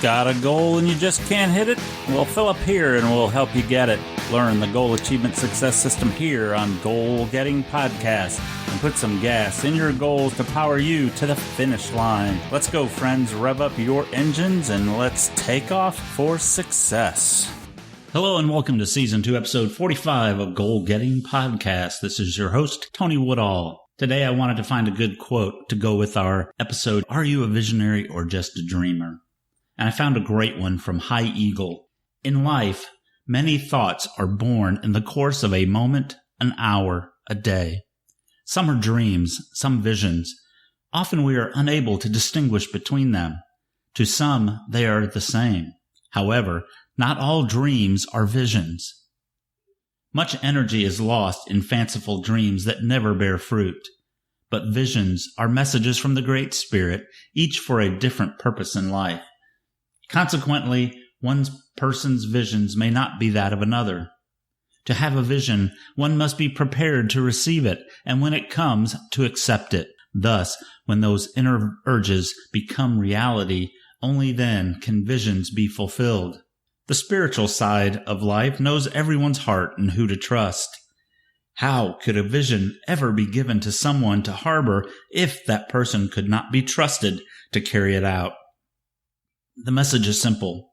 Got a goal and you just can't hit it? Well, Philip here and we'll help you get it. Learn the goal achievement success system here on Goal Getting Podcast and put some gas in your goals to power you to the finish line. Let's go, friends. Rev up your engines and let's take off for success. Hello and welcome to Season 2, Episode 45 of Goal Getting Podcast. This is your host, Tony Woodall. Today I wanted to find a good quote to go with our episode, Are You a Visionary or Just a Dreamer? And I found a great one from High Eagle. In life, many thoughts are born in the course of a moment, an hour, a day. Some are dreams, some visions. Often we are unable to distinguish between them. To some, they are the same. However, not all dreams are visions. Much energy is lost in fanciful dreams that never bear fruit. But visions are messages from the Great Spirit, each for a different purpose in life. Consequently, one person's visions may not be that of another. To have a vision, one must be prepared to receive it, and when it comes, to accept it. Thus, when those inner urges become reality, only then can visions be fulfilled. The spiritual side of life knows everyone's heart and who to trust. How could a vision ever be given to someone to harbor if that person could not be trusted to carry it out? The message is simple.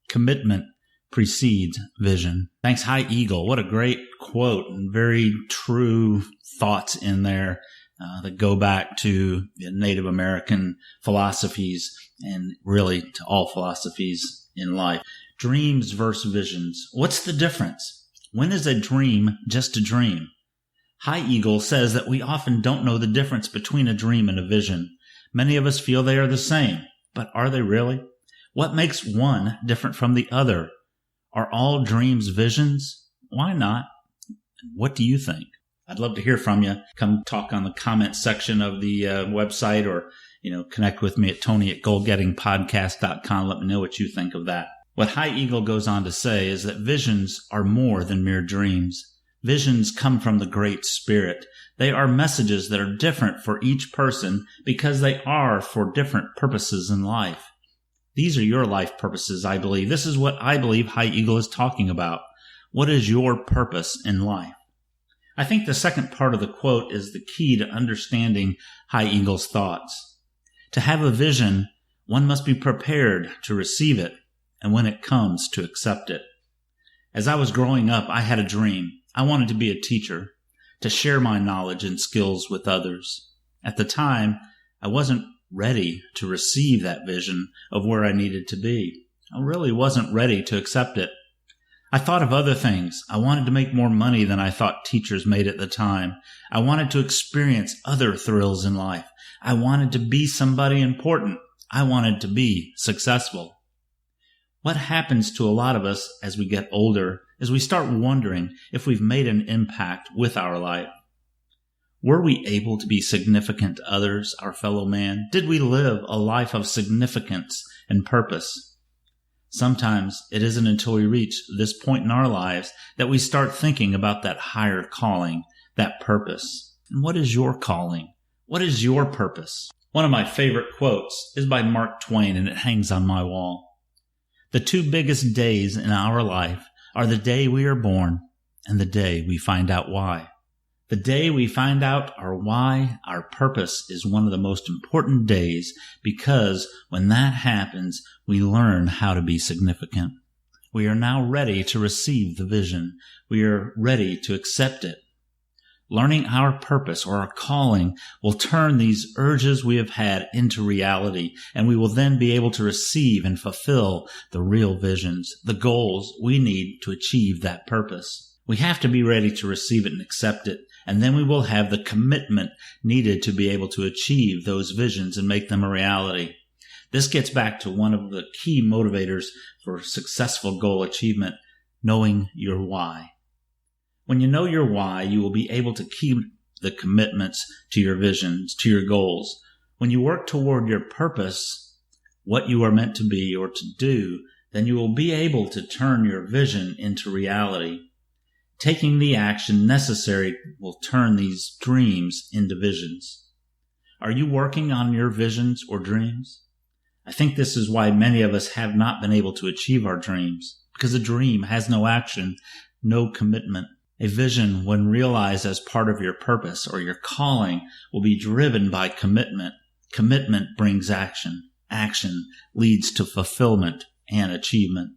Commitment precedes vision. Thanks, High Eagle. What a great quote and very true thoughts in there that go back to Native American philosophies and really to all philosophies in life. Dreams versus visions. What's the difference? When is a dream just a dream? High Eagle says that we often don't know the difference between a dream and a vision. Many of us feel they are the same, but are they really? What makes one different from the other? Are all dreams visions? Why not? What do you think? I'd love to hear from you. Come talk on the comment section of the website or, connect with me at tony@goalgettingpodcast.com. Let me know what you think of that. What High Eagle goes on to say is that visions are more than mere dreams. Visions come from the Great Spirit. They are messages that are different for each person because they are for different purposes in life. These are your life purposes, I believe. This is what I believe High Eagle is talking about. What is your purpose in life? I think the second part of the quote is the key to understanding High Eagle's thoughts. To have a vision, one must be prepared to receive it, and when it comes, to accept it. As I was growing up, I had a dream. I wanted to be a teacher, to share my knowledge and skills with others. At the time, I wasn't ready to receive that vision of where I needed to be. I really wasn't ready to accept it. I thought of other things. I wanted to make more money than I thought teachers made at the time. I wanted to experience other thrills in life. I wanted to be somebody important. I wanted to be successful. What happens to a lot of us as we get older is we start wondering if we've made an impact with our life. Were we able to be significant to others, our fellow man? Did we live a life of significance and purpose? Sometimes it isn't until we reach this point in our lives that we start thinking about that higher calling, that purpose. And what is your calling? What is your purpose? One of my favorite quotes is by Mark Twain, and it hangs on my wall. The two biggest days in our life are the day we are born and the day we find out why. The day we find out our why, our purpose, is one of the most important days because when that happens, we learn how to be significant. We are now ready to receive the vision. We are ready to accept it. Learning our purpose or our calling will turn these urges we have had into reality, and we will then be able to receive and fulfill the real visions, the goals we need to achieve that purpose. We have to be ready to receive it and accept it, and then we will have the commitment needed to be able to achieve those visions and make them a reality. This gets back to one of the key motivators for successful goal achievement, knowing your why. When you know your why, you will be able to keep the commitments to your visions, to your goals. When you work toward your purpose, what you are meant to be or to do, then you will be able to turn your vision into reality. Taking the action necessary will turn these dreams into visions. Are you working on your visions or dreams? I think this is why many of us have not been able to achieve our dreams, because a dream has no action, no commitment. A vision, when realized as part of your purpose or your calling, will be driven by commitment. Commitment brings action. Action leads to fulfillment and achievement.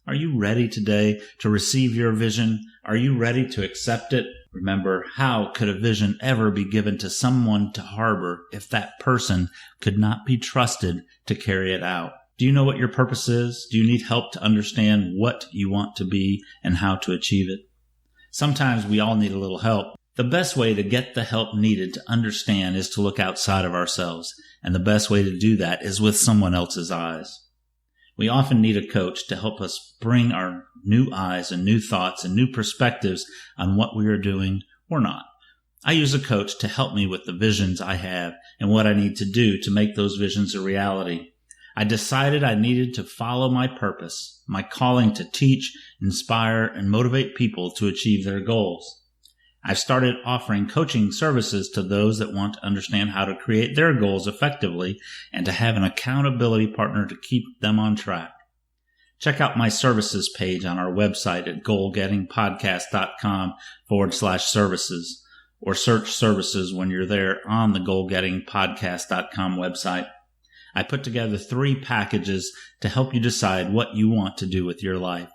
Are you ready today to receive your vision? Are you ready to accept it? Remember, how could a vision ever be given to someone to harbor if that person could not be trusted to carry it out? Do you know what your purpose is? Do you need help to understand what you want to be and how to achieve it? Sometimes we all need a little help. The best way to get the help needed to understand is to look outside of ourselves, and the best way to do that is with someone else's eyes. We often need a coach to help us bring our new eyes and new thoughts and new perspectives on what we are doing or not. I use a coach to help me with the visions I have and what I need to do to make those visions a reality. I decided I needed to follow my purpose, my calling to teach, inspire, and motivate people to achieve their goals. I've started offering coaching services to those that want to understand how to create their goals effectively and to have an accountability partner to keep them on track. Check out my services page on our website at goalgettingpodcast.com/services or search services when you're there on the goalgettingpodcast.com website. I put together 3 packages to help you decide what you want to do with your life.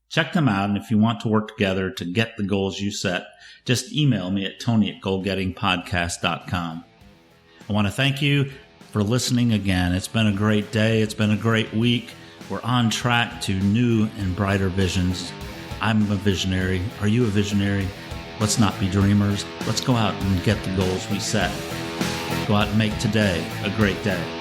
Check them out, and if you want to work together to get the goals you set, just email me at tony@goalgettingpodcast.com. I want to thank you for listening again. It's been a great day. It's been a great week. We're on track to new and brighter visions. I'm a visionary. Are you a visionary? Let's not be dreamers. Let's go out and get the goals we set. Go out and make today a great day.